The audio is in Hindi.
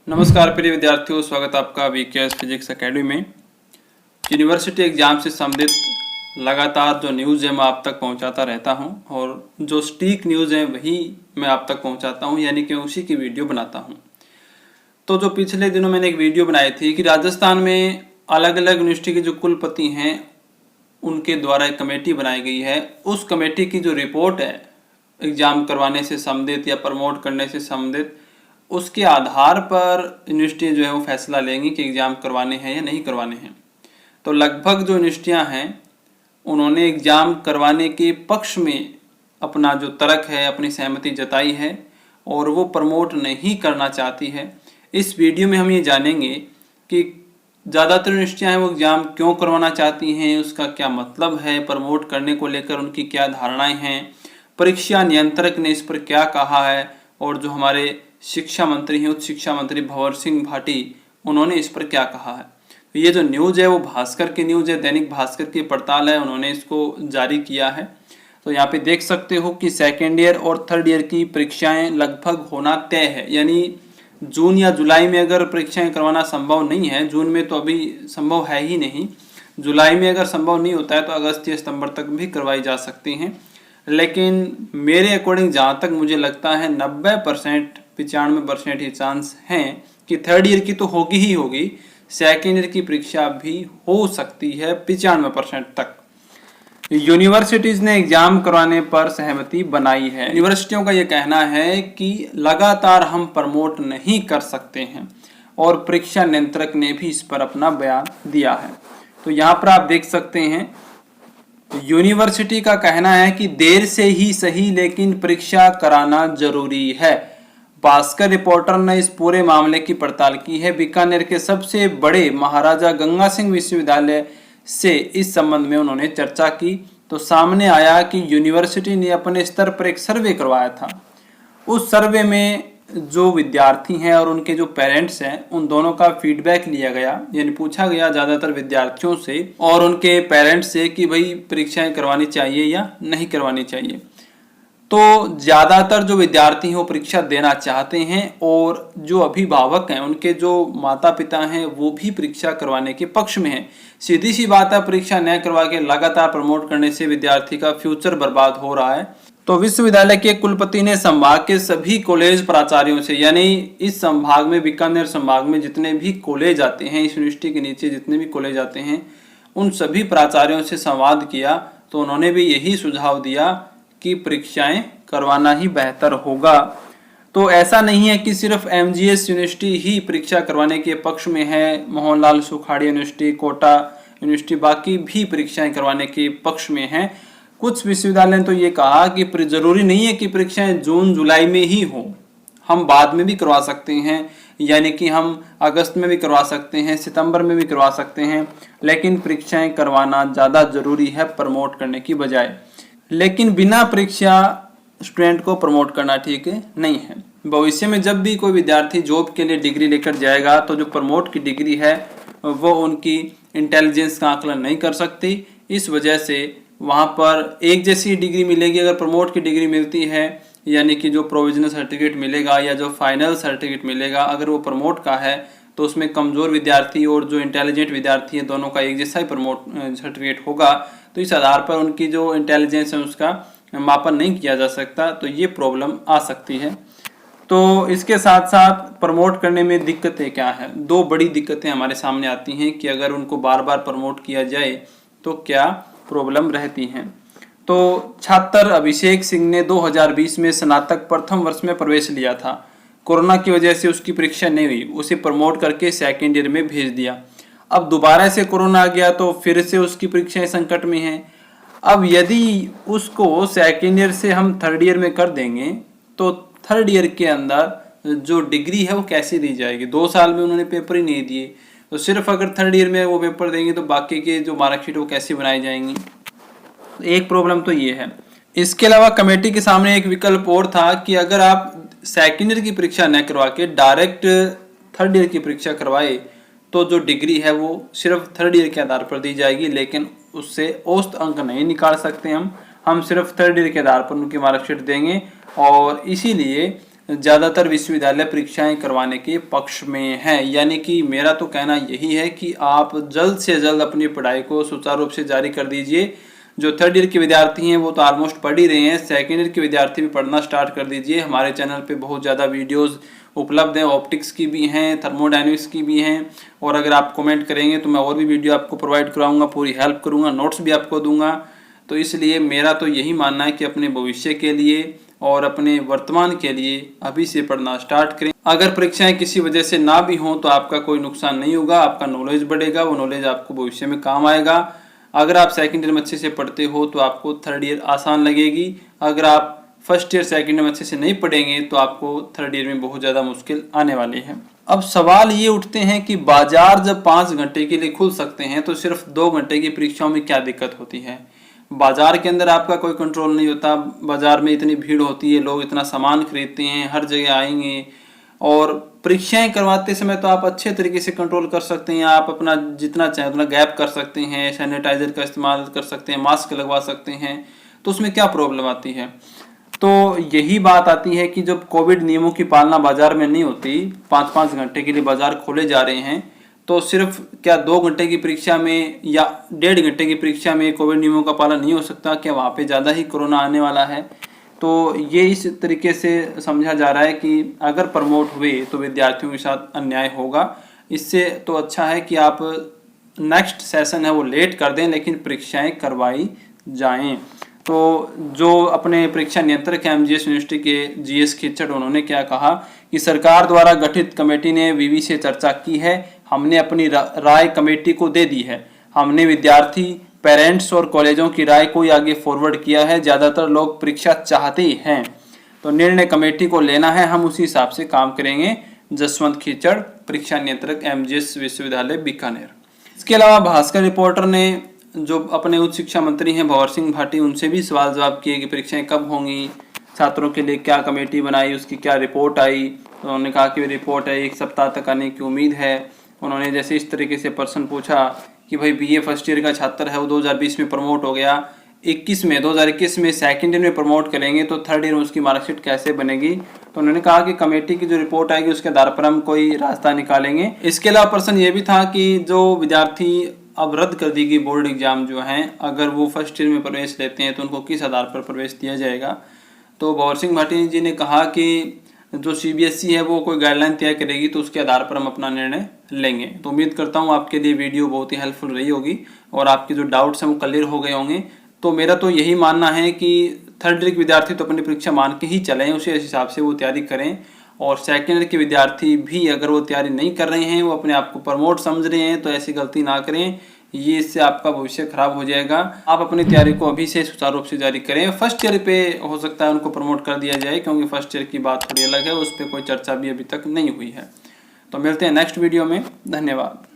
नमस्कार प्रिय विद्यार्थियों, स्वागत आपका वीकेएस फिजिक्स एकेडमी में। यूनिवर्सिटी एग्जाम से संबंधित लगातार जो न्यूज़ है मैं आप तक पहुंचाता रहता हूं और जो सटीक न्यूज़ है वही मैं आप तक पहुंचाता हूं, यानी कि उसी की वीडियो बनाता हूं। तो जो पिछले दिनों मैंने एक वीडियो बनाई थी कि राजस्थान में अलग अलग यूनिवर्सिटी के जो कुलपति हैं उनके द्वारा एक कमेटी बनाई गई है। उस कमेटी की जो रिपोर्ट है एग्ज़ाम करवाने से संबंधित या प्रमोट करने से संबंधित, उसके आधार पर यूनिवर्सिटी जो है वो फैसला लेंगी कि एग्ज़ाम करवाने हैं या नहीं करवाने हैं। तो लगभग जो यूनिवर्सिटियाँ हैं उन्होंने एग्ज़ाम करवाने के पक्ष में अपना जो तर्क है, अपनी सहमति जताई है और वो प्रमोट नहीं करना चाहती है। इस वीडियो में हम ये जानेंगे कि ज़्यादातर यूनिवर्सिटियाँ हैं वो एग्ज़ाम क्यों करवाना चाहती हैं, उसका क्या मतलब है, प्रमोट करने को लेकर उनकी क्या धारणाएँ हैं, परीक्षा नियंत्रक ने इस पर क्या कहा है और जो हमारे शिक्षा मंत्री हैं, उच्च शिक्षा मंत्री भंवर सिंह भाटी, उन्होंने इस पर क्या कहा है। तो ये जो न्यूज़ है वो भास्कर की न्यूज़ है, दैनिक भास्कर की पड़ताल है, उन्होंने इसको जारी किया है। तो यहाँ पे देख सकते हो कि सेकेंड ईयर और थर्ड ईयर की परीक्षाएं लगभग होना तय है, यानी जून या जुलाई में अगर परीक्षाएं करवाना संभव नहीं है, जून में तो अभी संभव है ही नहीं, जुलाई में अगर संभव नहीं होता है तो अगस्त या सितंबर तक भी करवाई जा सकती हैं। लेकिन मेरे अकॉर्डिंग जहाँ तक मुझे लगता है 90% 95% ये चांस हैं कि थर्ड ईयर की तो होगी ही होगी, सेकेंड ईयर की परीक्षा भी हो सकती है 95% तक। यूनिवर्सिटीज ने एग्जाम करवाने पर सहमति बनाई है। यूनिवर्सिटियों का ये कहना है कि लगातार हम प्रमोट नहीं कर सकते हैं और परीक्षा नियंत्रक ने भी इस पर अपना बयान दिया है। तो यहाँ पर आप देख सकते हैं यूनिवर्सिटी का कहना है कि देर से ही सही लेकिन परीक्षा कराना जरूरी है। भास्कर रिपोर्टर ने इस पूरे मामले की पड़ताल की है। बीकानेर के सबसे बड़े महाराजा गंगा सिंह विश्वविद्यालय से इस संबंध में उन्होंने चर्चा की तो सामने आया कि यूनिवर्सिटी ने अपने स्तर पर एक सर्वे करवाया था। उस सर्वे में जो विद्यार्थी हैं और उनके जो पेरेंट्स हैं उन दोनों का फीडबैक लिया गया, यानी पूछा गया ज़्यादातर विद्यार्थियों से और उनके पेरेंट्स से कि भाई परीक्षाएं करवानी चाहिए या नहीं करवानी चाहिए। तो ज़्यादातर जो विद्यार्थी हैं वो परीक्षा देना चाहते हैं और जो अभिभावक हैं उनके जो माता पिता हैं वो भी परीक्षा करवाने के पक्ष में हैं। सीधी सी बात है, परीक्षा न करवा के लगातार प्रमोट करने से विद्यार्थी का फ्यूचर बर्बाद हो रहा है। तो विश्वविद्यालय के कुलपति ने संभाग के सभी कॉलेज प्राचार्यों से, यानी इस संभाग में बीकानेर संभाग में जितने भी कॉलेज आते हैं, इस यूनिवर्सिटी के नीचे जितने भी कॉलेज आते हैं, उन सभी प्राचार्यों से संवाद किया तो उन्होंने भी यही सुझाव दिया कि परीक्षाएं करवाना ही बेहतर होगा। तो ऐसा नहीं है कि सिर्फ एमजीएस यूनिवर्सिटी ही परीक्षा करवाने के पक्ष में है, मोहनलाल सुखाड़िया यूनिवर्सिटी, कोटा यूनिवर्सिटी बाकी भी परीक्षाएं करवाने के पक्ष में हैं। कुछ विश्वविद्यालय ने तो ये कहा कि जरूरी नहीं है कि परीक्षाएं जून जुलाई में ही हो, हम बाद में भी करवा सकते हैं, यानी कि हम अगस्त में भी करवा सकते हैं, सितंबर में भी करवा सकते हैं, लेकिन परीक्षाएं करवाना ज़्यादा जरूरी है प्रमोट करने की बजाय। लेकिन बिना परीक्षा स्टूडेंट को प्रमोट करना ठीक नहीं है। भविष्य में जब भी कोई विद्यार्थी जॉब के लिए डिग्री लेकर जाएगा तो जो प्रमोट की डिग्री है वो उनकी इंटेलिजेंस का आकलन नहीं कर सकती। इस वजह से वहाँ पर एक जैसी डिग्री मिलेगी। अगर प्रमोट की डिग्री मिलती है, यानी कि जो प्रोविजनल सर्टिफिकेट मिलेगा या जो फाइनल सर्टिफिकेट मिलेगा, अगर वो प्रमोट का है तो उसमें कमज़ोर विद्यार्थी और जो इंटेलिजेंट विद्यार्थी है दोनों का एक जैसा ही प्रमोट सर्टिफिकेट होगा। तो इस आधार पर उनकी जो इंटेलिजेंस है उसका मापन नहीं किया जा सकता, तो ये प्रॉब्लम आ सकती है। तो इसके साथ साथ प्रमोट करने में दिक्कतें क्या हैं? दो बड़ी दिक्कतें हमारे सामने आती हैं कि अगर उनको बार बार प्रमोट किया जाए तो क्या प्रॉब्लम रहती हैं। तो छात्र अभिषेक सिंह ने 2020 में स्नातक प्रथम वर्ष में प्रवेश लिया था। कोरोना की वजह से उसकी परीक्षा नहीं हुई, उसे प्रमोट करके सेकेंड ईयर में भेज दिया। अब दोबारा से कोरोना आ गया तो फिर से उसकी परीक्षाएं संकट में हैं। अब यदि उसको सेकेंड ईयर से हम थर्ड ईयर में कर देंगे तो थर्ड ईयर के अंदर जो डिग्री है वो कैसे दी जाएगी? 2 साल में उन्होंने पेपर ही नहीं दिए, तो सिर्फ अगर थर्ड ईयर में वो पेपर देंगे तो बाकी के जो मार्कशीट वो कैसे बनाई जाएंगी? एक प्रॉब्लम तो ये है। इसके अलावा कमेटी के सामने एक विकल्प और था कि अगर आप सेकेंड ईयर की परीक्षा न करवा के डायरेक्ट थर्ड ईयर की परीक्षा करवाए तो जो डिग्री है वो सिर्फ थर्ड ईयर के आधार पर दी जाएगी, लेकिन उससे औसत अंक नहीं निकाल सकते हम सिर्फ थर्ड ईयर के आधार पर उनकी मार्कशीट देंगे। और इसीलिए ज़्यादातर विश्वविद्यालय परीक्षाएं करवाने के पक्ष में हैं। यानी कि मेरा तो कहना यही है कि आप जल्द से जल्द अपनी पढ़ाई को सुचारू रूप से जारी कर दीजिए। जो थर्ड ईयर के विद्यार्थी हैं वो तो ऑलमोस्ट पढ़ ही रहे हैं, सेकेंड ईयर के विद्यार्थी भी पढ़ना स्टार्ट कर दीजिए। हमारे चैनल पे बहुत ज़्यादा वीडियोस उपलब्ध हैं, ऑप्टिक्स की भी हैं, थर्मोडायनेमिक्स की भी हैं, और अगर आप कमेंट करेंगे तो मैं और भी वीडियो आपको प्रोवाइड कराऊंगा, पूरी हेल्प करूंगा, नोट्स भी आपको दूंगा। तो इसलिए मेरा तो यही मानना है कि अपने भविष्य के लिए और अपने वर्तमान के लिए अभी से पढ़ना स्टार्ट करें। अगर परीक्षाएं किसी वजह से ना भी हों तो आपका कोई नुकसान नहीं होगा, आपका नॉलेज बढ़ेगा, वो नॉलेज आपको भविष्य में काम आएगा। अगर आप सेकंड ईयर में अच्छे से पढ़ते हो तो आपको थर्ड ईयर आसान लगेगी। अगर आप फर्स्ट ईयर सेकंड ईयर में अच्छे से नहीं पढ़ेंगे तो आपको थर्ड ईयर में बहुत ज़्यादा मुश्किल आने वाली है। अब सवाल ये उठते हैं कि बाजार जब 5 घंटे के लिए खुल सकते हैं तो सिर्फ 2 घंटे की परीक्षाओं में क्या दिक्कत होती है। बाजार के अंदर आपका कोई कंट्रोल नहीं होता, बाजार में इतनी भीड़ होती है, लोग इतना सामान खरीदते हैं, हर जगह आएंगे, और परीक्षाएं करवाते समय तो आप अच्छे तरीके से कंट्रोल कर सकते हैं। आप अपना जितना चाहे उतना गैप कर सकते हैं, सैनिटाइजर का इस्तेमाल कर सकते हैं, मास्क लगवा सकते हैं, तो उसमें क्या प्रॉब्लम आती है। तो यही बात आती है कि जब कोविड नियमों की पालना बाजार में नहीं होती, 5-5 घंटे के लिए बाजार खोले जा रहे हैं, तो सिर्फ क्या 2 घंटे की परीक्षा में या 1.5 घंटे की परीक्षा में कोविड नियमों का पालन नहीं हो सकता? क्या वहाँ पे ज़्यादा ही कोरोना आने वाला है? तो ये इस तरीके से समझा जा रहा है कि अगर प्रमोट हुए तो विद्यार्थियों के साथ अन्याय होगा। इससे तो अच्छा है कि आप नेक्स्ट सेशन है वो लेट कर दें, लेकिन परीक्षाएं करवाई जाएं। तो जो अपने परीक्षा नियंत्रक हैं एमजीएस यूनिवर्सिटी के जीएस खिचड़, उन्होंने क्या कहा कि सरकार द्वारा गठित कमेटी ने विवि से चर्चा की है, हमने अपनी राय कमेटी को दे दी है, हमने विद्यार्थी, पेरेंट्स और कॉलेजों की राय को आगे फॉरवर्ड किया है, ज़्यादातर लोग परीक्षा चाहते हैं, तो निर्णय कमेटी को लेना है, हम उसी हिसाब से काम करेंगे। जसवंत खिचड़, परीक्षा नियंत्रक एमजीएस विश्वविद्यालय बीकानेर। इसके अलावा भास्कर रिपोर्टर ने जो अपने उच्च शिक्षा मंत्री हैं भंवर सिंह भाटी, उनसे भी सवाल जवाब किए कि परीक्षाएं कब होंगी, छात्रों के लिए क्या कमेटी बनाई, उसकी क्या रिपोर्ट आई। तो उन्होंने कहा कि रिपोर्ट है 1 सप्ताह तक आने की उम्मीद है। उन्होंने जैसे इस तरीके से प्रश्न पूछा कि भाई बीए फर्स्ट ईयर का छात्र है, वो 2020 में प्रमोट हो गया, 2021 में सेकेंड ईयर में प्रमोट करेंगे तो थर्ड ईयर में उसकी मार्कशीट कैसे बनेगी। तो उन्होंने कहा कि कमेटी की जो रिपोर्ट आएगी उसके आधार पर हम कोई रास्ता निकालेंगे। इसके अलावा प्रश्न ये भी था कि जो विद्यार्थी अब रद्द कर दी गई बोर्ड एग्जाम जो हैं, अगर वो फर्स्ट ईयर में प्रवेश लेते हैं तो उनको किस आधार पर प्रवेश दिया जाएगा। तो भंवर सिंह भाटी जी ने कहा कि जो सीबीएसई है वो कोई गाइडलाइन तय करेगी तो उसके आधार पर हम अपना निर्णय लेंगे। तो उम्मीद करता हूँ आपके लिए वीडियो बहुत ही हेल्पफुल रही होगी और आपके जो डाउट्स हैं वो क्लियर हो गए होंगे। तो मेरा तो यही मानना है कि थर्ड ईयर के विद्यार्थी तो अपनी परीक्षा मान के ही चलें, उसी हिसाब से वो तैयारी करें, और सेकेंड ईयर के विद्यार्थी भी अगर वो तैयारी नहीं कर रहे हैं, वो अपने आप को प्रमोट समझ रहे हैं, तो ऐसी गलती ना करें, ये इससे आपका भविष्य खराब हो जाएगा। आप अपनी तैयारी को अभी से सुचारू रूप से जारी करें। फर्स्ट ईयर पे हो सकता है उनको प्रमोट कर दिया जाए, क्योंकि फर्स्ट ईयर की बात थोड़ी अलग है, उस पर कोई चर्चा भी अभी तक नहीं हुई है। तो मिलते हैं नेक्स्ट वीडियो में, धन्यवाद।